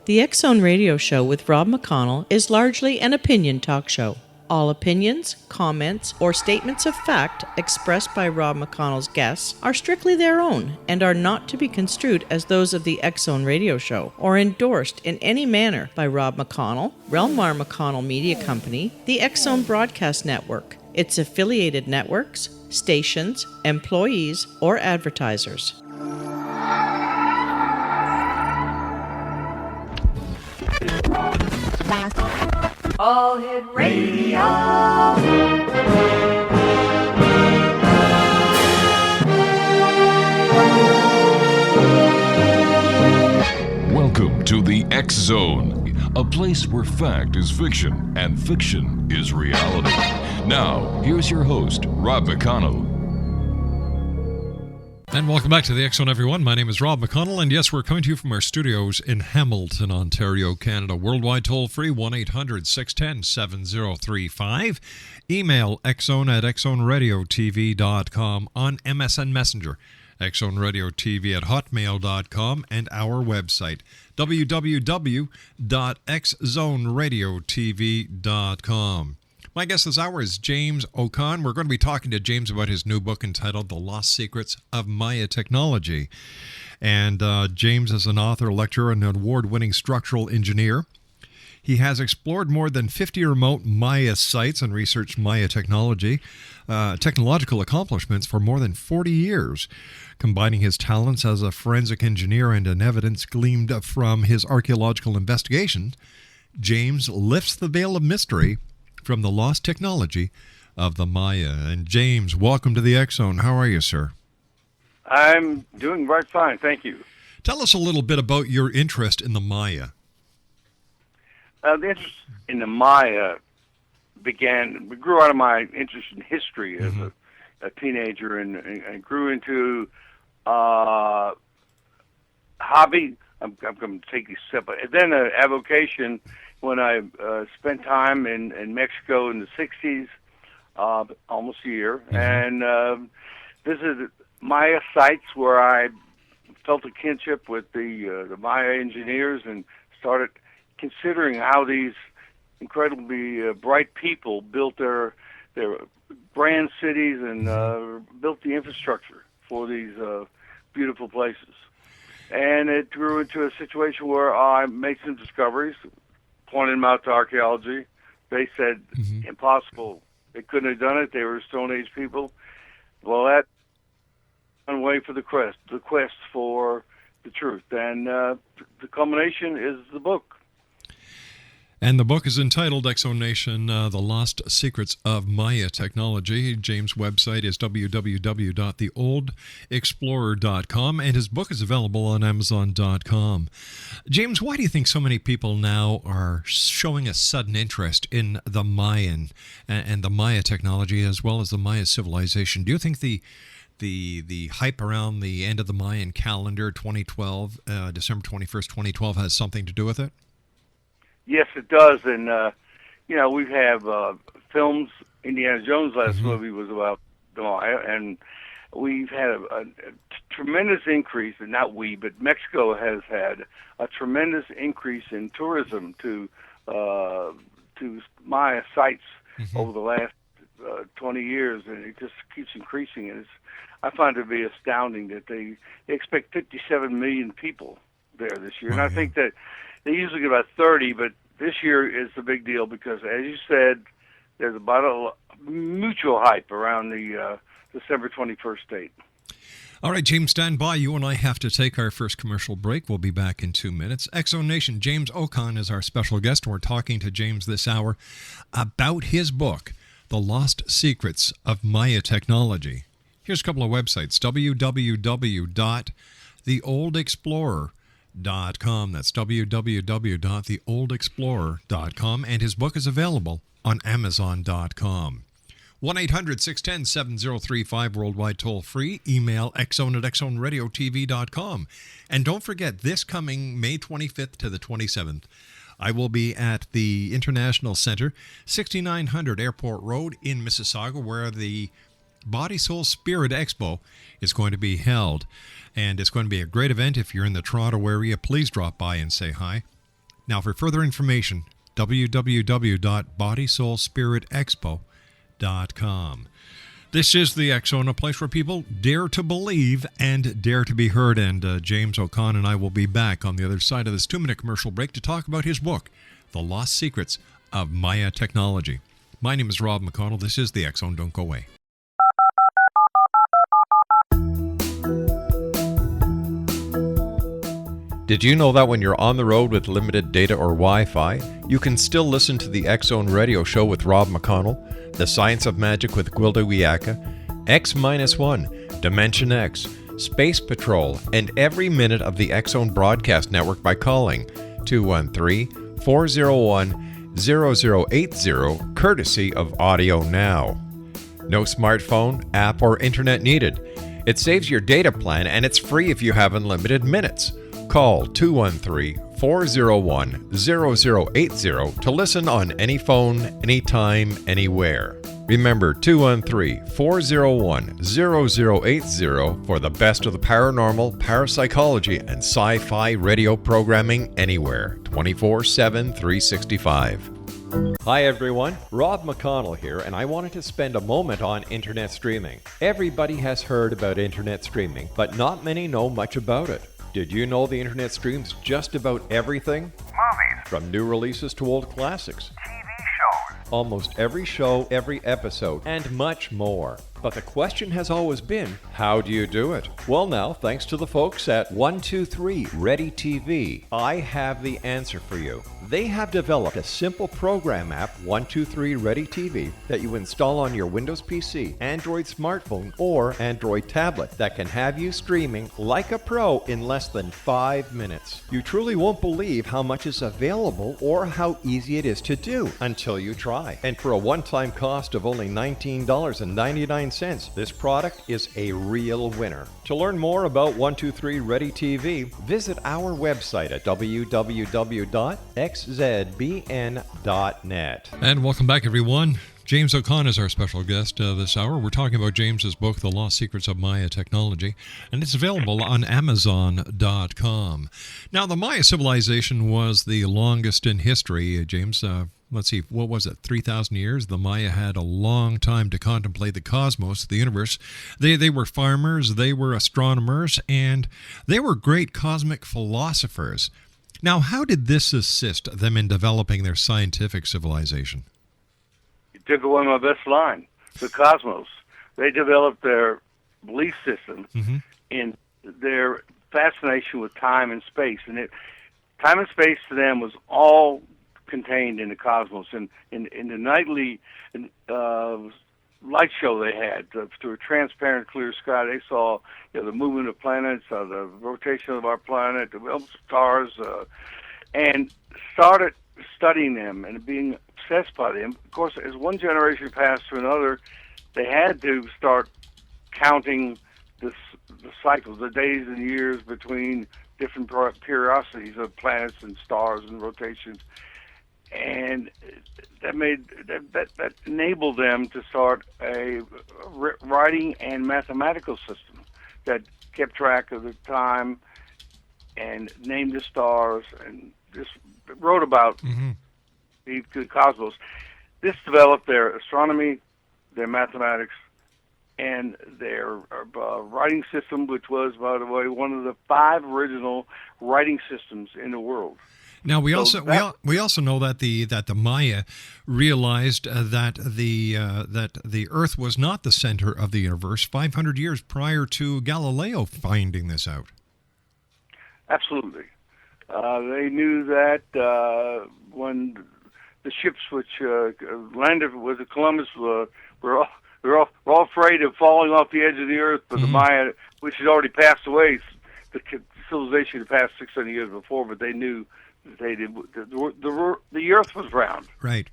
The X Zone Radio Show with Rob McConnell is largely an opinion talk show. All opinions, comments, or statements of fact expressed by Rob McConnell's guests are strictly their own and are not to be construed as those of the X Zone Radio Show or endorsed in any manner by Rob McConnell, Relmar McConnell Media Company, the X Zone Broadcast Network, its affiliated networks, stations, employees, or advertisers. All Hit Radio. Welcome to the X Zone, a place where fact is fiction and fiction is reality. Now, here's your host, Rob McConnell. And welcome back to the X Zone, everyone. My name is Rob McConnell, and yes, we're coming to you from our studios in Hamilton, Ontario, Canada. Worldwide toll-free, 1-800-610-7035. Email xzone@xzoneradiotv.com, on MSN Messenger, xzoneradiotv@hotmail.com, and our website, www.xzoneradiotv.com. My guest this hour is James O'Con. We're going to be talking to James about his new book entitled The Lost Secrets of Maya Technology. And James is an author, lecturer, and an award-winning structural engineer. He has explored more than 50 remote Maya sites and researched Maya technological accomplishments for more than 40 years. Combining his talents as a forensic engineer and an evidence gleaned from his archaeological investigation, James lifts the veil of mystery from the lost technology of the Maya. And James, welcome to the X Zone. How are you, sir? I'm doing right fine, thank you. Tell us a little bit about your interest in the Maya. The interest in the Maya grew out of my interest in history as a teenager, and grew into hobby. I'm going to take these step, and then an avocation when I spent time in Mexico in the 60s, almost a year, and visited Maya sites where I felt a kinship with the Maya engineers, and started considering how these incredibly bright people built their grand cities and built the infrastructure for these beautiful places. And it grew into a situation where I made some discoveries, pointed them out to archaeology. They said impossible. They couldn't have done it. They were Stone Age people. Well, that one way for the quest for the truth. And the culmination is the book. And the book is entitled Exonation, The Lost Secrets of Maya Technology. James' website is www.theoldexplorer.com, and his book is available on Amazon.com. James, why do you think so many people now are showing a sudden interest in the Mayan and the Maya technology as well as the Maya civilization? Do you think the hype around the end of the Mayan calendar, 2012, December 21st, 2012, has something to do with it? Yes, it does, and we have films. Indiana Jones' last movie was about the Maya, and we've had a tremendous increase, and not we, but Mexico has had a tremendous increase in tourism to Maya sites over the last 20 years, and it just keeps increasing. And I find it to be astounding that they expect 57 million people there this year, and I think that they usually get about 30, but this year is the big deal because, as you said, there's about a mutual hype around the December 21st date. All right, James, stand by. You and I have to take our first commercial break. We'll be back in 2 minutes. X Zone Nation, James O'Con is our special guest, and we're talking to James this hour about his book, The Lost Secrets of Maya Technology. Here's a couple of websites, www.theoldexplorer.com. That's www.theoldexplorer.com, and his book is available on Amazon.com. 1-800-610-7035, worldwide toll-free. Email xzone@xzoneradiotv.com. And don't forget, this coming May 25th to the 27th, I will be at the International Center, 6900 Airport Road in Mississauga, where the Body, Soul, Spirit Expo is going to be held. And it's going to be a great event. If you're in the Toronto area, please drop by and say hi. Now, for further information, www.bodysoulspiritexpo.com. This is the X Zone, a place where people dare to believe and dare to be heard. And James O'Connor and I will be back on the other side of this 2-minute commercial break to talk about his book, The Lost Secrets of Maya Technology. My name is Rob McConnell. This is the X Zone. Don't go away. Did you know that when you're on the road with limited data or Wi-Fi, you can still listen to the X Zone radio show with Rob McConnell, The Science of Magic with Gwilda Wiyaka, X-1, Dimension X, Space Patrol, and every minute of the X Zone broadcast network by calling 213-401-0080, courtesy of Audio Now. No smartphone, app, or internet needed. It saves your data plan and it's free if you have unlimited minutes. Call 213-401-0080 to listen on any phone, anytime, anywhere. Remember 213-401-0080 for the best of the paranormal, parapsychology, and sci-fi radio programming anywhere, 24/7, 365. Hi everyone, Rob McConnell here, and I wanted to spend a moment on internet streaming. Everybody has heard about internet streaming, but not many know much about it. Did you know the internet streams just about everything? Movies, From new releases to old classics. TV shows, Almost every show, every episode, and much more. But the question has always been, how do you do it? Well now, thanks to the folks at 123 Ready TV, I have the answer for you. They have developed a simple program app, 123 Ready TV, that you install on your Windows PC, Android smartphone, or Android tablet that can have you streaming like a pro in less than 5 minutes. You truly won't believe how much is available or how easy it is to do until you try. And for a one-time cost of only $19.99, this product is a real winner. To learn more about 123 Ready TV, visit our website at www.xzbn.net. And welcome back, everyone. James O'Connor is our special guest this hour. We're talking about James's book, The Lost Secrets of Maya Technology, and it's available on Amazon.com. Now, the Maya civilization was the longest in history, James. Let's see, what was it, 3,000 years? The Maya had a long time to contemplate the cosmos, the universe. They were farmers, they were astronomers, and they were great cosmic philosophers. Now, how did this assist them in developing their scientific civilization? You took away my best line, the cosmos. They developed their belief system in their fascination with time and space. And time and space to them was all contained in the cosmos. And in the nightly light show they had, through a transparent, clear sky, they saw the movement of planets, the rotation of our planet, the stars, and started studying them and being obsessed by them. Of course, as one generation passed to another, they had to start counting the cycles, the days and years between different periodicities of planets and stars and rotations. And that enabled them to start a writing and mathematical system that kept track of the time and named the stars and just wrote about the cosmos. This developed their astronomy, their mathematics, and their writing system, which was, by the way, one of the 5 original writing systems in the world. Now we also know that the Maya realized that the Earth was not the center of the universe 500 years prior to Galileo finding this out. Absolutely, they knew that when the ships which landed with Columbus were all afraid of falling off the edge of the Earth, but the Maya, which had already passed away, the civilization had passed 600 years before, but they knew. The Earth was round. Right.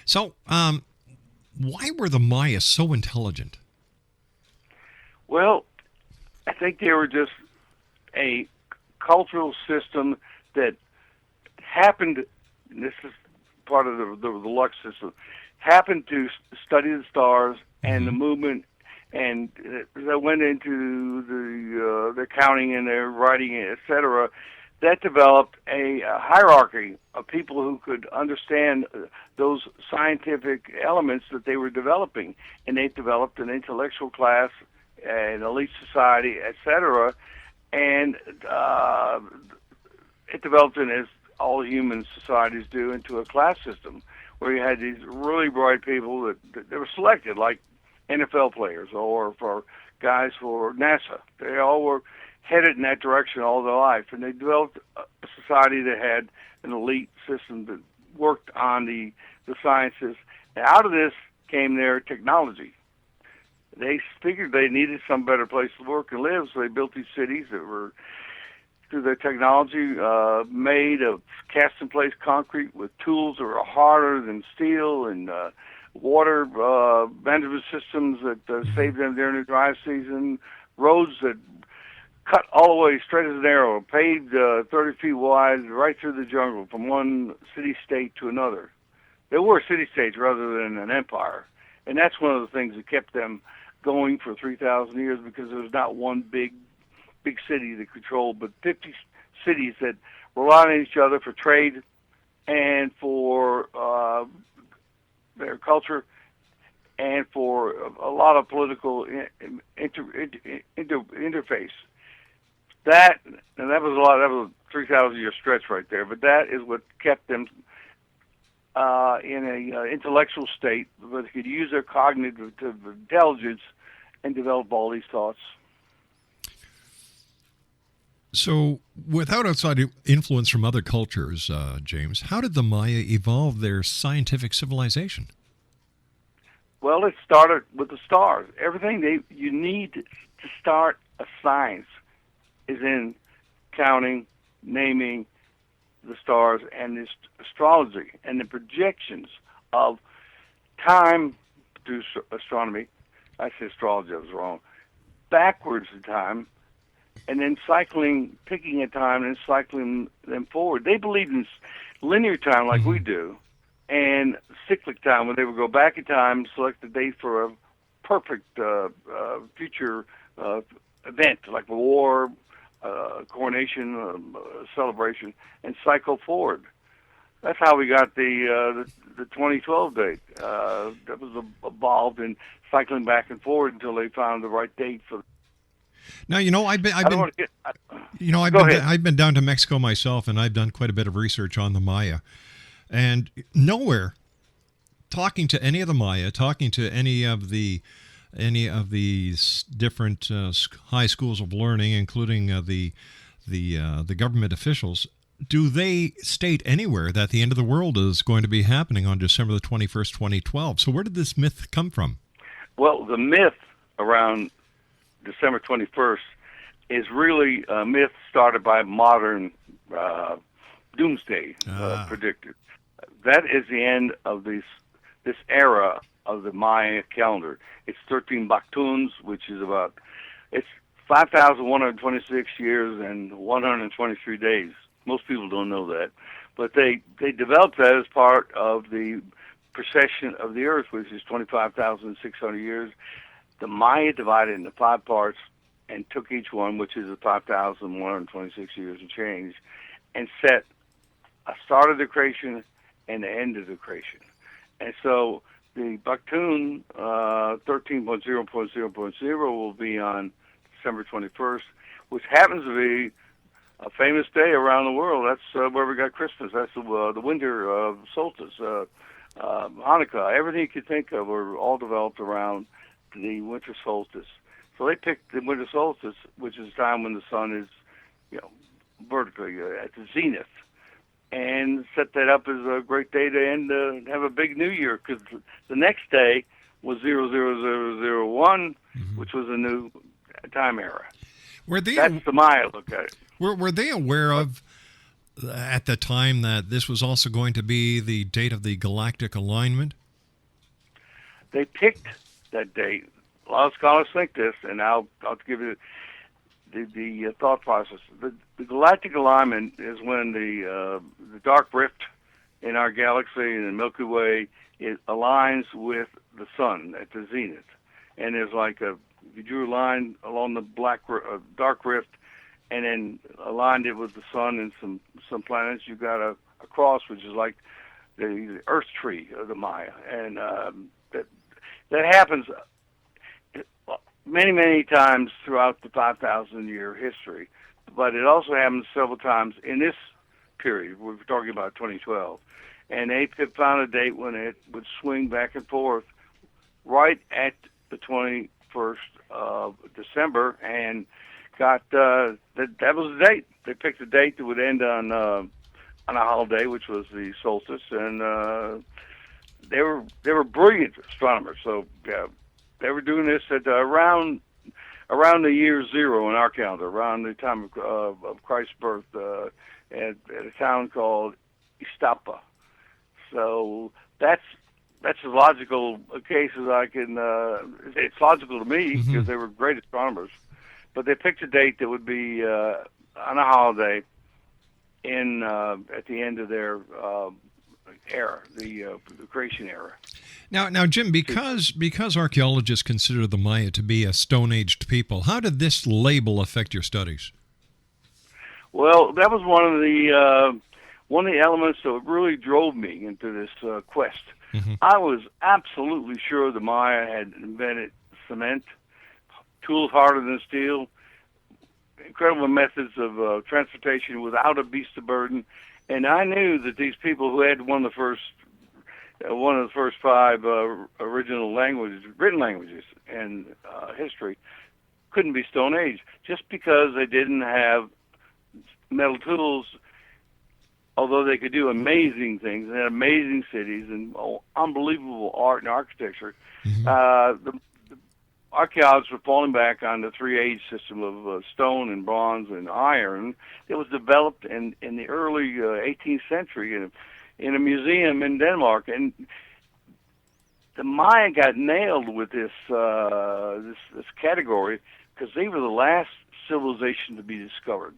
So, why were the Maya so intelligent? Well, I think they were just a cultural system that happened, and this is part of the Lux system, happened to study the stars and the movement, and that went into their counting and their writing, etc. that developed a hierarchy of people who could understand those scientific elements that they were developing, and they developed an intellectual class, an elite society, etc. And it developed, as all human societies do, into a class system where you had these really bright people that were selected, like NFL players or for guys for NASA. They all were headed in that direction all their life, and they developed a society that had an elite system that worked on the sciences. And out of this came their technology. They figured they needed some better place to work and live, so they built these cities that were, through their technology, made of cast-in-place concrete with tools that were harder than steel, and water management systems that saved them during the dry season, roads that cut all the way straight as an arrow, paved 30 feet wide right through the jungle from one city-state to another. They were city-states rather than an empire, and that's one of the things that kept them going for 3,000 years, because there was not one big city that controlled, but 50 cities that relied on each other for trade and for their culture and for a lot of political interface. That was a lot. That was a 3,000 year stretch right there. But that is what kept them in a intellectual state, where they could use their cognitive intelligence and develop all these thoughts. So, without outside influence from other cultures, James, how did the Maya evolve their scientific civilization? Well, it started with the stars. Everything you need to start a science is in counting, naming the stars, and this astrology and the projections of time through astronomy. I said astrology, I was wrong. Backwards in time, and then picking a time and cycling them forward. They believed in linear time like we do, and cyclic time, when they would go back in time, select a date for a perfect future event, like a war, coronation, celebration, and cycle forward. That's how we got the 2012 date. That was evolved in cycling back and forward until they found the right date for. Now, I've been down to Mexico myself, and I've done quite a bit of research on the Maya, and nowhere, talking to any of the Maya, talking to any of the different high schools of learning, including the government officials, do they state anywhere that the end of the world is going to be happening on December the 21st, 2012? So where did this myth come from? Well, the myth around December 21st is really a myth started by modern doomsday predictors. That is the end of this era of the Maya calendar. It's 13 Baktuns, which is it's 5,126 years and 123 days. Most people don't know that. But they developed that as part of the precession of the Earth, which is 25,600 years. The Maya divided into 5 parts and took each one, which is 5,126 years and change, and set a start of the creation and the end of the creation. And so the Baktun 13.0.0.0 will be on December 21st, which happens to be a famous day around the world. That's where we got Christmas. That's the winter solstice, Hanukkah. Everything you could think of were all developed around the winter solstice. So they picked the winter solstice, which is the time when the sun is, vertically at the zenith, and set that up as a great day to end, have a big New Year, because the next day was 00001, which was a new time era. That's the Maya look at it. Were they aware of, at the time, that this was also going to be the date of the galactic alignment? They picked that date. A lot of scholars think this, and I'll give you the thought process. The galactic alignment is when the dark rift in our galaxy and the Milky Way, it aligns with the sun at the zenith. And there's if you drew a line along the dark rift, and then aligned it with the sun and some planets, you got a cross, which is like the Earth tree of the Maya, and that happens many times throughout the 5,000-year history, but it also happens several times in this period. We're talking about 2012, and they found a date when it would swing back and forth right at the 21st of December, and got that was the date. They picked a date that would end on a holiday, which was the solstice, and they were brilliant astronomers. So yeah, they were doing this at around the year zero in our calendar, around the time of Christ's birth, at a town called Istapa. So that's as logical a case as I can. It's logical to me because they were great astronomers. But they picked a date that would be on a holiday at the end of their era, the creation era. Now, Jim, because archaeologists consider the Maya to be a Stone-Aged people, how did this label affect your studies? Well, that was one of the elements that really drove me into this quest. I was absolutely sure the Maya had invented cement, tools harder than steel, incredible methods of transportation without a beast of burden, and I knew that these people who had one of the first five original languages, written languages in history, couldn't be Stone Age just because they didn't have metal tools. Although they could do amazing things and had amazing cities and unbelievable art and architecture, the archaeologists were falling back on the three-age system of stone and bronze and iron that was developed in the early 18th century in a museum in Denmark. And the Maya got nailed with this category because they were the last civilization to be discovered.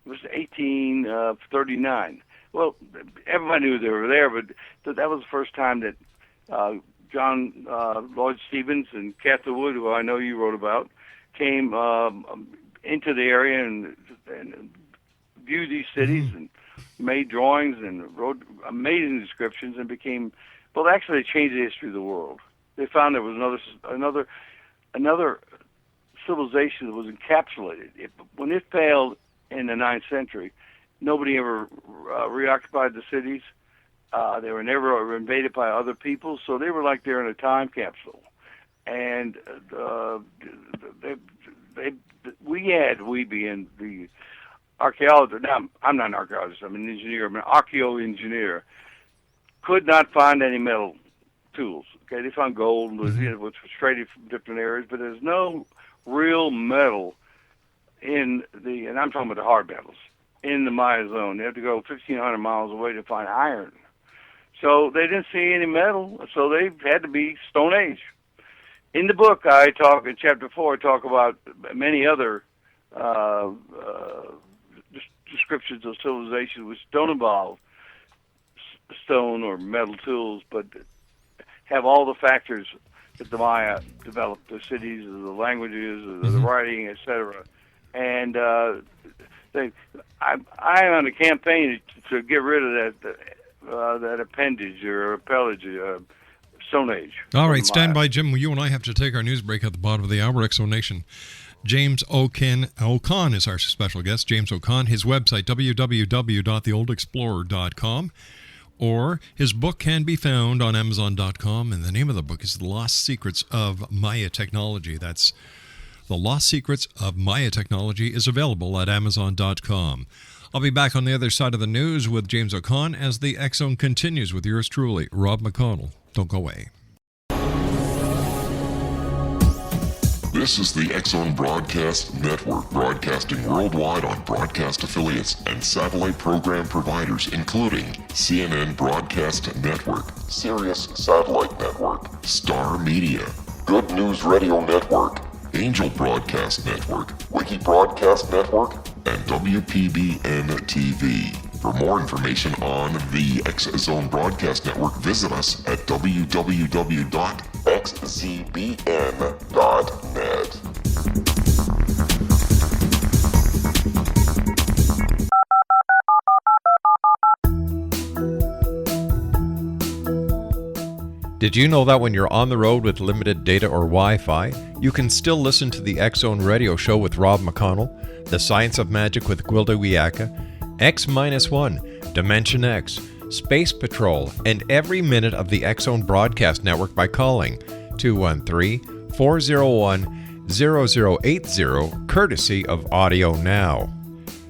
It was 1839. Well, everybody knew they were there, but that was the first time that John Lloyd Stephens and Catherine Wood, who I know you wrote about, came into the area and viewed these cities and made drawings and wrote amazing descriptions and became, well, actually they changed the history of the world. They found there was another civilization that was encapsulated. When it failed in the 9th century, nobody ever reoccupied the cities. They were never invaded by other people, so they were like they're in a time capsule. And we being the archaeologist. Now, I'm not an archaeologist. I'm an engineer. I'm an archaeo-engineer. Could not find any metal tools. Okay, they found gold, which was traded from different areas, but there's no real metal and I'm talking about the hard metals, in the Maya zone. They had to go 1,500 miles away to find iron. So they didn't see any metal, so they had to be Stone Age. In the book, in Chapter 4, I talk about many other descriptions of civilization which don't involve stone or metal tools, but have all the factors that the Maya developed, the cities, the languages, the writing, etc. And I'm on a campaign to get rid of that appendage or appellage, Stone Age. All right, stand by, Jim. You and I have to take our news break at the bottom of the hour. Exo Nation. James O'Conn is our special guest. James O'Conn. His website, www.theoldexplorer.com. Or his book can be found on Amazon.com, and the name of the book is The Lost Secrets of Maya Technology. That's The Lost Secrets of Maya Technology is available at Amazon.com. I'll be back on the other side of the news with James O'Conn as the X Zone continues with yours truly, Rob McConnell. Don't go away. This is the X Zone Broadcast Network, broadcasting worldwide on broadcast affiliates and satellite program providers, including CNN Broadcast Network, Sirius Satellite Network, Star Media, Good News Radio Network, Angel Broadcast Network, Wiki Broadcast Network, and WPBN TV. For more information on the X Zone Broadcast Network, visit us at www.xzbn.net. Did you know that when you're on the road with limited data or Wi-Fi, you can still listen to the X-Zone Radio Show with Rob McConnell, The Science of Magic with Gwilda Wiyaka, X-1, Dimension X, Space Patrol, and every minute of the X-Zone Broadcast Network by calling 213-401-0080, courtesy of Audio Now.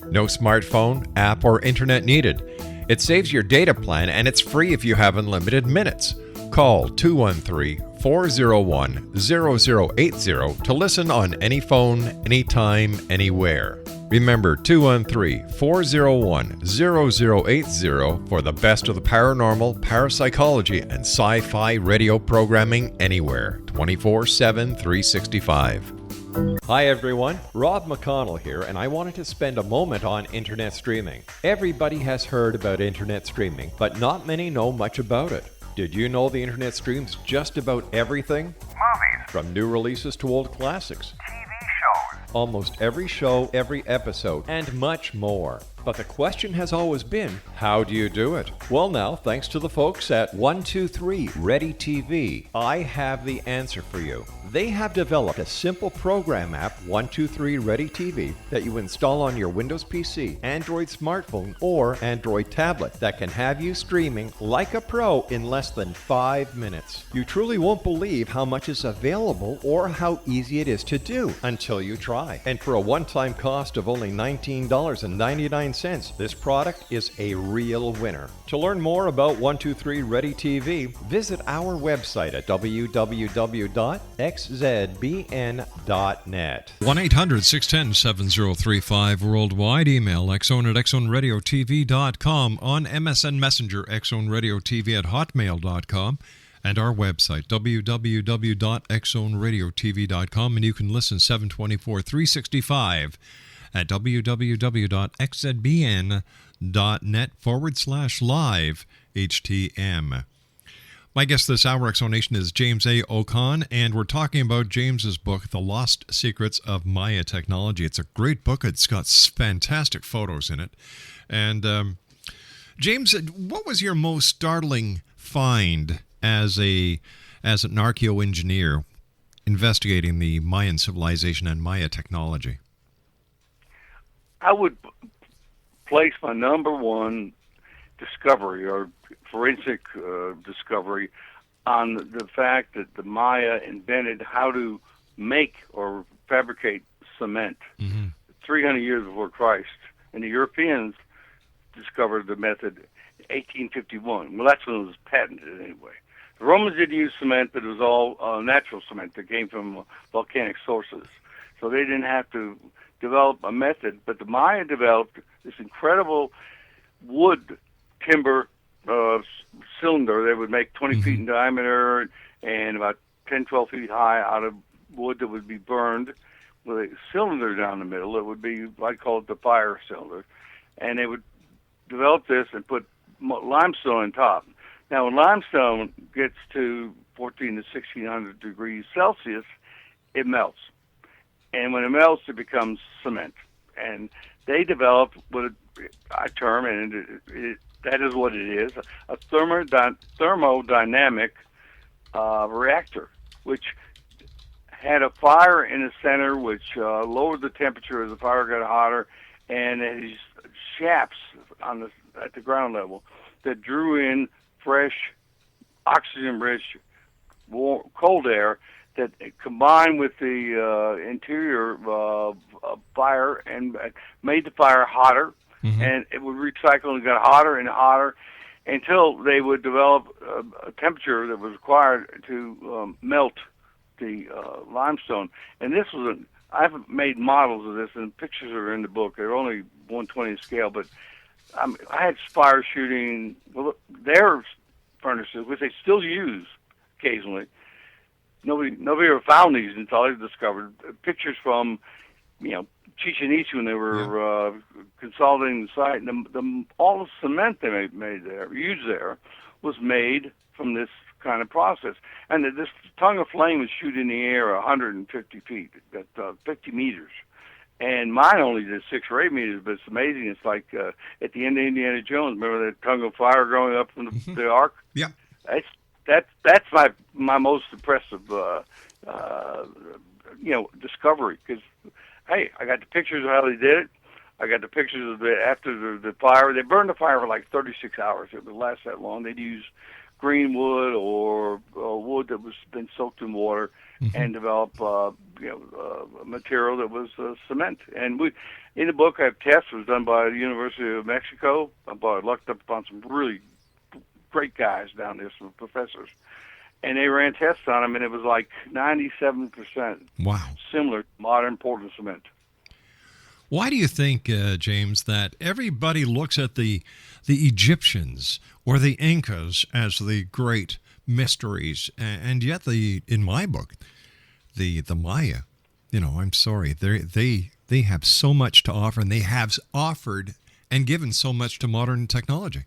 No smartphone, app, or internet needed. It saves your data plan and it's free if you have unlimited minutes. Call 213-401-0080 to listen on any phone, anytime, anywhere. Remember 213-401-0080 for the best of the paranormal, parapsychology, and sci-fi radio programming anywhere, 24/7, 365. Hi everyone, Rob McConnell here, and I wanted to spend a moment on internet streaming. Everybody has heard about internet streaming, but not many know much about it. Did you know the internet streams just about everything? Movies, From new releases to old classics. TV shows, Almost every show, every episode, and much more. But the question has always been, how do you do it? Well now, thanks to the folks at 123 Ready TV, I have the answer for you. They have developed a simple program app, 123 Ready TV, that you install on your Windows PC, Android smartphone, or Android tablet that can have you streaming like a pro in less than 5 minutes. You truly won't believe how much is available or how easy it is to do until you try. And for a one-time cost of only $19.99, this product is a real winner. To learn more about 123 Ready TV, visit our website at www.xzbn.net. 1-800-610-7035 worldwide. Email xzone@xzoneradiotv.com. On MSN Messenger, xzoneradiotv@hotmail.com. And our website, www.xzoneradiotv.com. And you can listen 724, 365 at www.xzbn.net/live HTM. My guest this hour, Exonation, is James A. O'Con, and we're talking about James's book, The Lost Secrets of Maya Technology. It's a great book. It's got fantastic photos in it. And James, what was your most startling find as an archaeoengineer investigating the Mayan civilization and Maya technology? I would place my number one discovery or forensic discovery on the fact that the Maya invented how to make or fabricate cement 300 years before Christ. And the Europeans discovered the method in 1851. Well, that's when it was patented anyway. The Romans did use cement, but it was all natural cement that came from volcanic sources. So they didn't have to develop a method, but the Maya developed this incredible wood timber cylinder. They would make 20 feet in diameter and about 10, 12 feet high out of wood that would be burned with a cylinder down the middle. It would be, I'd call it the fire cylinder. And they would develop this and put limestone on top. Now, when limestone gets to 14 to 1600 degrees Celsius, it melts. And when it melts, it becomes cement. And they developed what I term, and that is what it is, a thermodynamic reactor, which had a fire in the center, which lowered the temperature as the fire got hotter, and these shafts at the ground level that drew in fresh, oxygen-rich, cold air that combined with the interior fire and made the fire hotter, and it would recycle and get hotter and hotter until they would develop a temperature that was required to melt the limestone. And this was I've made models of this, and pictures are in the book. They're only 1/20 scale, but I had fire shooting their furnaces, which they still use occasionally. Nobody ever found these until I discovered pictures from, Chichen Itza when they were consolidating the site. And all the cement they used there, was made from this kind of process. And this tongue of flame would shoot in the air 150 feet, at 50 meters. And mine only did 6 or 8 meters, but it's amazing. It's like at the end of Indiana Jones. Remember that tongue of fire going up from the ark? Yeah. that's my most impressive discovery, because hey, I got the pictures of how they did it. I got the pictures of after the fire. They burned the fire for like 36 hours. It would last that long. They'd use green wood or wood that was been soaked in water, and develop a material that was cement. And in the book, I have tests. It was done by the University of Mexico. I lucked up upon some really great guys down there, some professors, and they ran tests on them, and it was like 97%. Wow. Similar to modern Portland cement. Why do you think, James, that everybody looks at the Egyptians or the Incas as the great mysteries, and yet in my book, the Maya, I'm sorry, they have so much to offer, and they have offered and given so much to modern technology.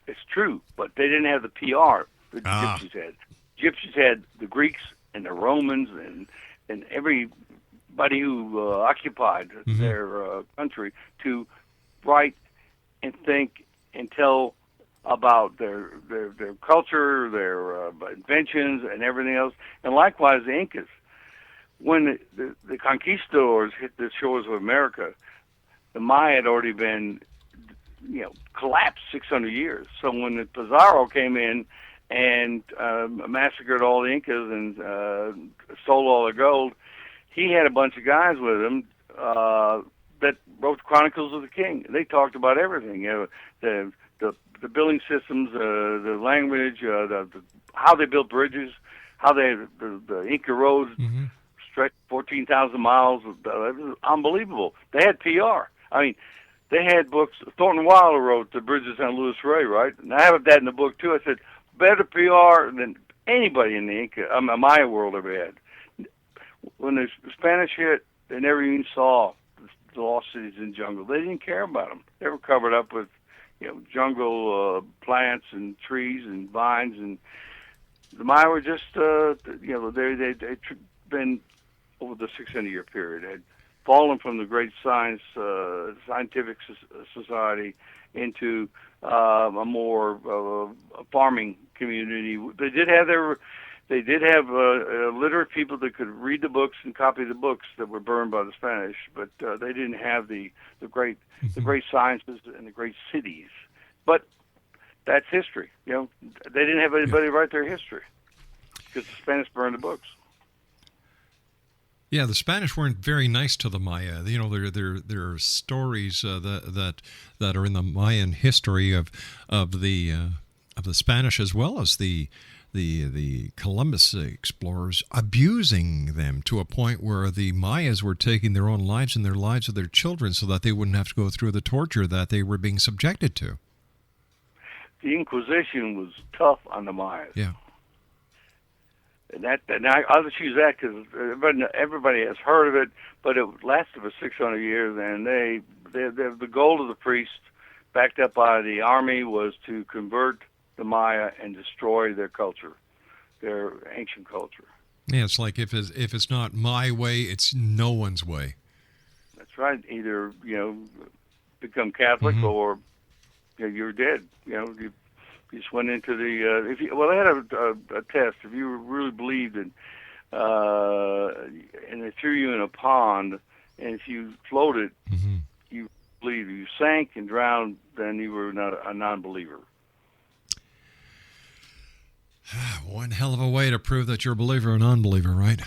It's true, but they didn't have the PR the Gypsies had. Gypsies had the Greeks and the Romans and everybody who occupied their country to write and think and tell about their culture, their inventions, and everything else. And likewise, the Incas. When the conquistadors hit the shores of America, the Maya had already been collapsed 600 years. So when the Pizarro came in and massacred all the Incas and stole all their gold, he had a bunch of guys with him that wrote the Chronicles of the King. They talked about everything, the building systems, the language, how they built bridges, how the Inca roads stretched 14,000 miles. It was unbelievable. They had PR. I mean, they had books. Thornton Wilder wrote The Bridge of San Luis Rey, right? And I have that in the book, too. I said, better PR than anybody in the Maya world ever had. When the Spanish hit, they never even saw the lost cities in jungle. They didn't care about them. They were covered up with, jungle plants and trees and vines. And the Maya were just, they'd been, over the 600-year period, had fallen from the great scientific society into a more farming community. They did have literate people that could read the books and copy the books that were burned by the Spanish, but they didn't have the great sciences and the great cities. But that's history. They didn't have anybody write their history because the Spanish burned the books. Yeah, the Spanish weren't very nice to the Maya. There are stories that are in the Mayan history of the Spanish, as well as the Columbus explorers, abusing them to a point where the Mayas were taking their own lives and their lives of their children so that they wouldn't have to go through the torture that they were being subjected to. The Inquisition was tough on the Mayas. Yeah. And I'll just use that because everybody has heard of it, but it lasted for 600 years, and the goal of the priests, backed up by the army, was to convert the Maya and destroy their culture, their ancient culture. Yeah, it's like if it's not my way, it's no one's way. That's right. Either become Catholic or you're dead. You just went into the they had a test. If you really believed in, and they threw you in a pond, and if you floated, you believed. If you sank and drowned, then you were not a non-believer. One hell of a way to prove that you're a believer or non-believer, right?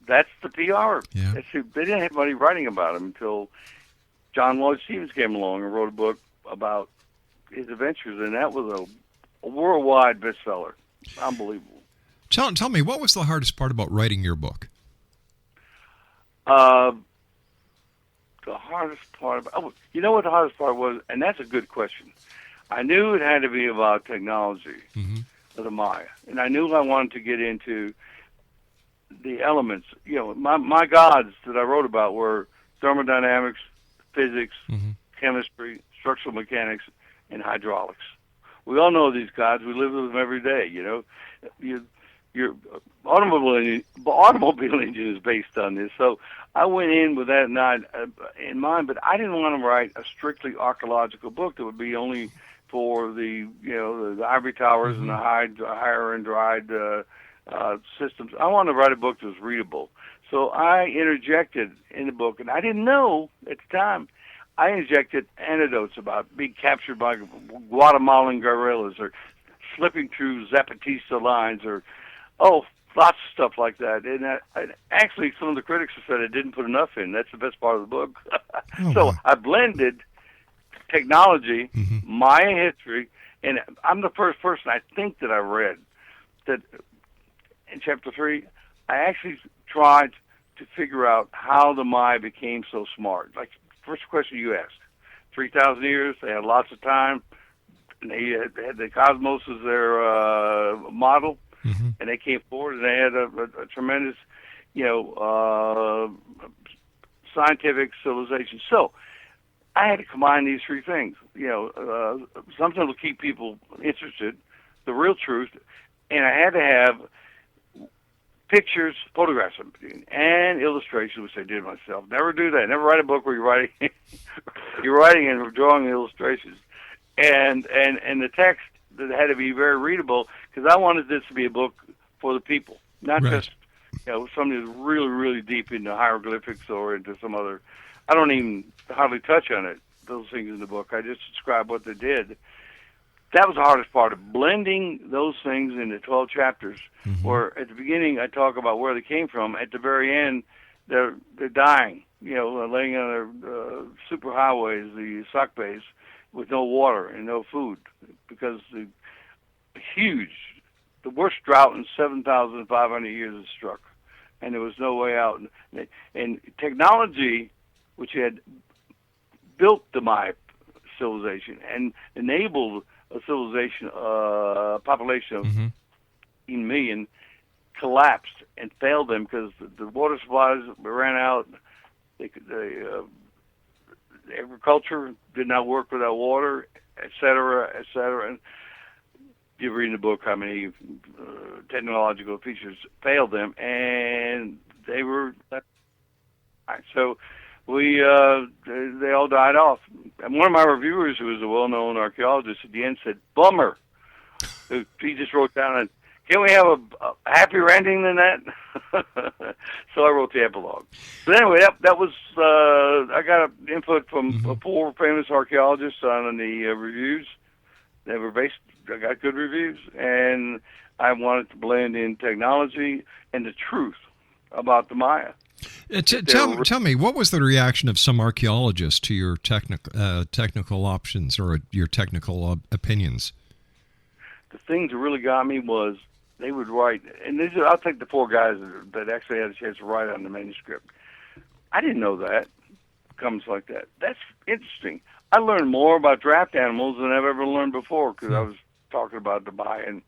That's the PR. Yeah. They didn't have anybody writing about him until John Lloyd Stevens came along and wrote a book about his adventures, and that was a worldwide bestseller. Unbelievable. Tell me, what was the hardest part about writing your book? The hardest part you know what the hardest part was? And that's a good question. I knew it had to be about technology of the Maya, and I knew I wanted to get into the elements. My gods that I wrote about were thermodynamics, physics, chemistry, structural mechanics, and hydraulics. We all know these gods. We live with them every day. Your automobile engine is based on this. So I went in with that in mind, but I didn't want to write a strictly archaeological book that would be only for the ivory towers and the higher and dried systems. I wanted to write a book that was readable. So I interjected in the book, and I didn't know at the time, I injected anecdotes about being captured by Guatemalan guerrillas or slipping through Zapatista lines or, lots of stuff like that. And actually, some of the critics have said I didn't put enough in. That's the best part of the book. So I blended technology, Maya history, and I'm the first person I think that I read that in Chapter 3, I actually tried to figure out how the Maya became so smart. Like, first question you asked, 3,000 years, they had lots of time, and they had the cosmos as their model, and they came forward, and they had a tremendous, scientific civilization. So I had to combine these three things, something to keep people interested, the real truth, and I had to have pictures, photographs, and illustrations, which I did myself. Never do that. Never write a book where you're writing and drawing illustrations, and the text that had to be very readable because I wanted this to be a book for the people, not just somebody who's really, really deep into hieroglyphics or into some other. I don't even hardly touch on it. Those things in the book. I just describe what they did. That was the hardest part of blending those things into 12 chapters, where at the beginning I talk about where they came from. At the very end, they're dying, laying on their superhighways, the Sakbes, with no water and no food because the worst drought in 7,500 years has struck, and there was no way out. And technology, which had built the Maya civilization and enabled a civilization, population of 18 million, collapsed and failed them because the water supplies ran out. The agriculture did not work without water, et cetera, et cetera. And you read in the book how many technological features failed them, and they were left. So they all died off. And one of my reviewers, who was a well-known archaeologist, at the end said, "Bummer." He just wrote down, "Can't we have a happier ending than that?" So I wrote the epilogue. But anyway, that was I got input from 4 famous archaeologists on the reviews. They were I got good reviews, and I wanted to blend in technology and the truth about the Maya. Tell me, what was the reaction of some archaeologists to your technical options or your technical opinions? The thing that really got me was they would write, and I'll take the 4 guys that actually had a chance to write on the manuscript. I didn't know that. It comes like that. That's interesting. I learned more about draft animals than I've ever learned before because I was talking about the Maya and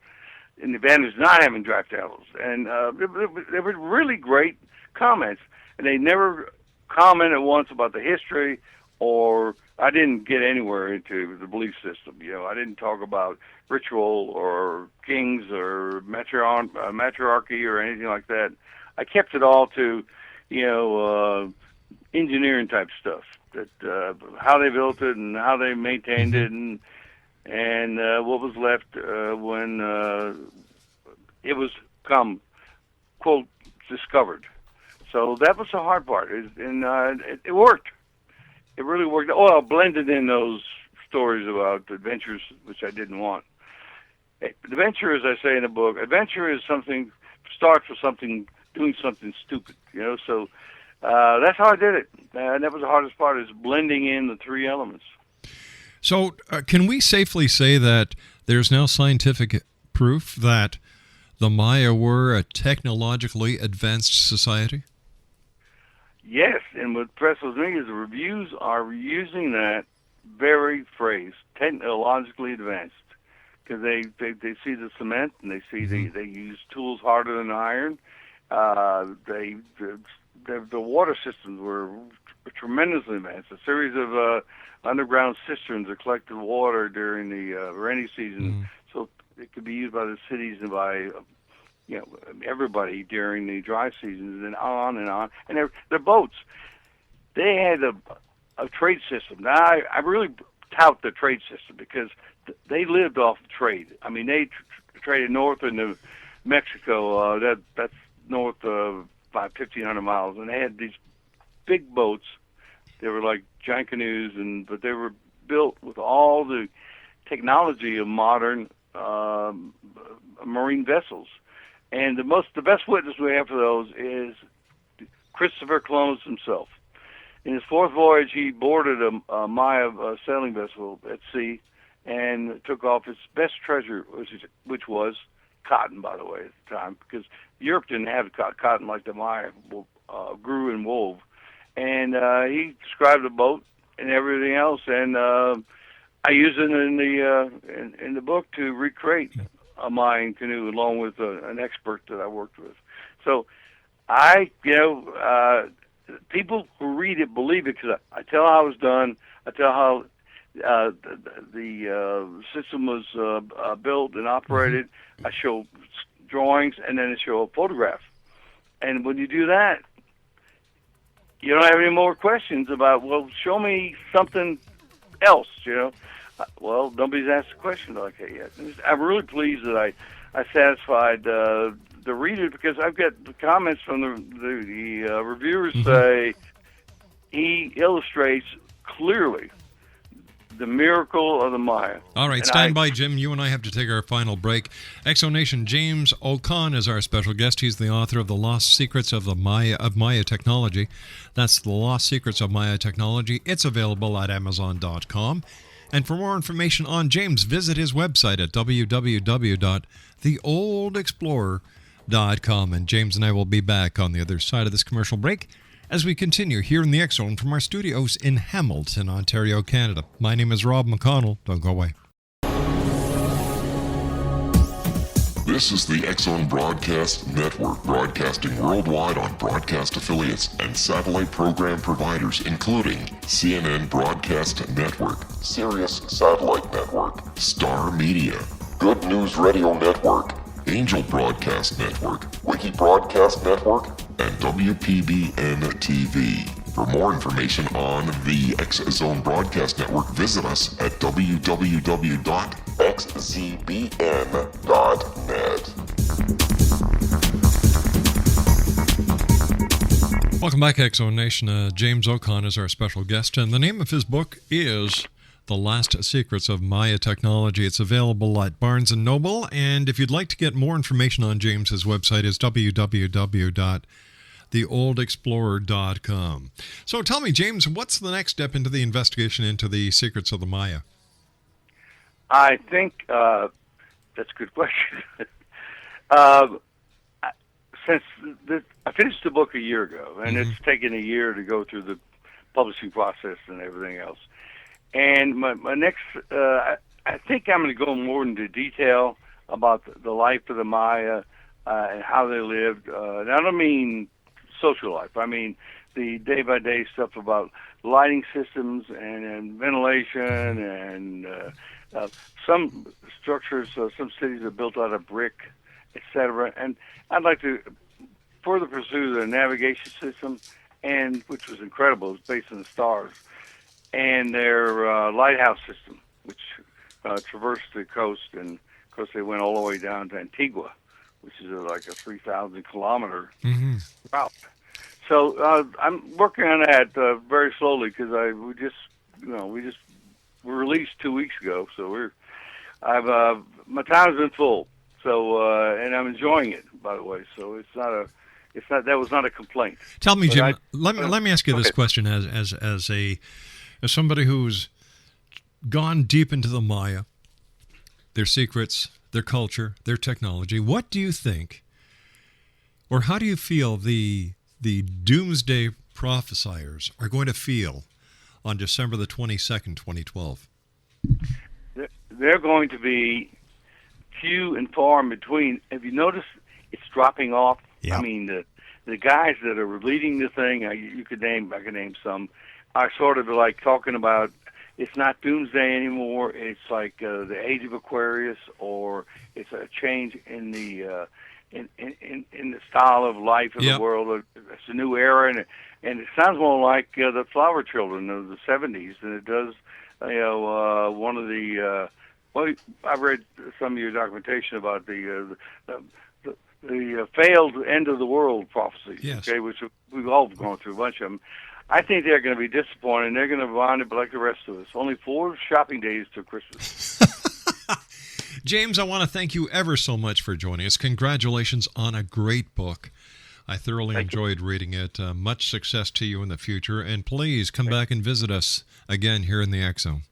the advantage of not having draft animals. And they were really great comments, and they never commented once about the history, or I didn't get anywhere into the belief system. I didn't talk about ritual or kings or matriarchy or anything like that. I kept it all to, engineering type stuff, that how they built it and how they maintained it, and what was left when it was quote, discovered. So that was the hard part, and it worked. It really worked. Oh, I blended in those stories about adventures, which I didn't want. Adventure, as I say in the book, adventure is something, starts with something, doing something stupid, so that's how I did it. And that was the hardest part, is blending in the 3 elements. So can we safely say that there's now scientific proof that the Maya were a technologically advanced society? Yes, and what impresses me is the reviews are using that very phrase, technologically advanced, because they see the cement and they see they use tools harder than iron. The water systems were tremendously advanced. A series of underground cisterns that collected water during the rainy season, so it could be used by the cities and by everybody during the dry seasons, and on and on. And their boats, they had a trade system. Now I really tout the trade system because they lived off the trade. I mean, they traded north into Mexico. That's north of about 1,500 miles, and they had these big boats. They were like giant canoes, but they were built with all the technology of modern marine vessels. And the best witness we have for those is Christopher Columbus himself. In his fourth voyage, he boarded a Maya sailing vessel at sea and took off his best treasure, which was cotton, by the way, at the time, because Europe didn't have cotton like the Maya grew and wove. And he described the boat and everything else, and I use it in the book to recreate a Mayan canoe along with an expert that I worked with. So people who read it believe it because I tell how it was done. I tell how the system was built and operated. I show drawings, and then I show a photograph. And when you do that, you don't have any more questions about, well, show me something else, Well, nobody's asked a question like that yet. I'm really pleased that I satisfied the reader because I've got the comments from the reviewers say he illustrates clearly the miracle of the Maya. All right, stand by, Jim. You and I have to take our final break. Exonation, James O'Con is our special guest. He's the author of The Lost Secrets of Maya Technology. That's The Lost Secrets of Maya Technology. It's available at Amazon.com. And for more information on James, visit his website at www.theoldexplorer.com. And James and I will be back on the other side of this commercial break as we continue here in the X Zone from our studios in Hamilton, Ontario, Canada. My name is Rob McConnell. Don't go away. This is the X Zone Broadcast Network, broadcasting worldwide on broadcast affiliates and satellite program providers, including CNN Broadcast Network, Sirius Satellite Network, Star Media, Good News Radio Network, Angel Broadcast Network, Wiki Broadcast Network, and WPBN TV. For more information on the X Zone Broadcast Network, visit us at www.xzbn.net. Welcome back, X Zone Nation. James O'Con is our special guest, and the name of his book is The Last Secrets of Maya Technology. It's available at Barnes & Noble, and if you'd like to get more information on James, his website is www.theoldexplorer.com. So tell me, James, what's the next step into the investigation into the secrets of the Maya? I think that's a good question. Since I finished the book a year ago, and it's taken a year to go through the publishing process and everything else. And my next, I think I'm going to go more into detail about the life of the Maya and how they lived. And I don't mean social life. I mean the day-by-day stuff about lighting systems and ventilation and some structures, some cities are built out of brick, etc. And I'd like to further pursue the navigation system, and which was incredible. It was based on the stars, and their lighthouse system, which traversed the coast, and of course they went all the way down to Antigua, which is like a 3,000-kilometer route. So I'm working on that very slowly because we just were released 2 weeks ago. So my time's been full. So and I'm enjoying it, by the way. So that was not a complaint. Tell me, Jim. Let me ask you this question as somebody who's gone deep into the Maya, their secrets, their culture, their technology. What do you think, or how do you feel the doomsday prophesiers are going to feel on December the 22nd, 2012? They're going to be few and far in between. Have you noticed it's dropping off? Yeah. I mean, the guys that are leading the thing, I could name some, are sort of like talking about it's not doomsday anymore. It's like the age of Aquarius, or it's a change in the in the style of life of Yep. the world. It's a new era, and it sounds more like the Flower Children of the '70s than it does, one of the. Well, I read some of your documentation about the failed end of the world prophecies. Yes. Okay, which we've all gone through a bunch of them. I think they're going to be disappointed, and they're going to wind up like the rest of us. Only 4 shopping days till Christmas. James, I want to thank you ever so much for joining us. Congratulations on a great book. I thoroughly enjoyed reading it. Much success to you in the future. And please come back and visit us again here in the X Zone.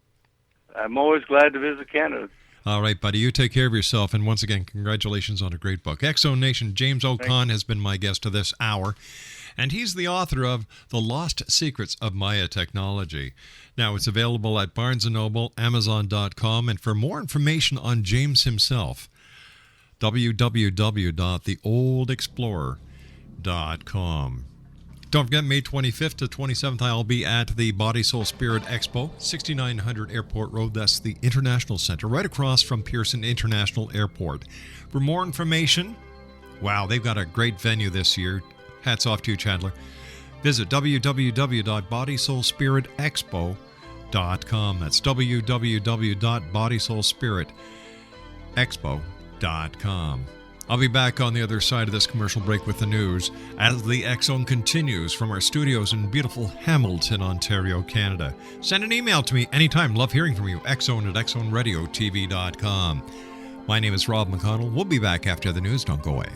I'm always glad to visit Canada. All right, buddy. You take care of yourself. And once again, congratulations on a great book. X Zone Nation, James O'Con has been my guest of this hour. And he's the author of The Lost Secrets of Maya Technology. Now, it's available at Barnes & Noble, Amazon.com, and for more information on James himself, www.theoldexplorer.com. Don't forget, May 25th to 27th, I'll be at the Body, Soul, Spirit Expo, 6900 Airport Road. That's the International Center, right across from Pearson International Airport. For more information, wow, they've got a great venue this year. Hats off to you, Chandler. Visit www.bodysoulspiritexpo.com. That's www.bodysoulspiritexpo.com. I'll be back on the other side of this commercial break with the news as the X Zone continues from our studios in beautiful Hamilton, Ontario, Canada. Send an email to me anytime. Love hearing from you. xzone@xzoneradiotv.com. My name is Rob McConnell. We'll be back after the news. Don't go away.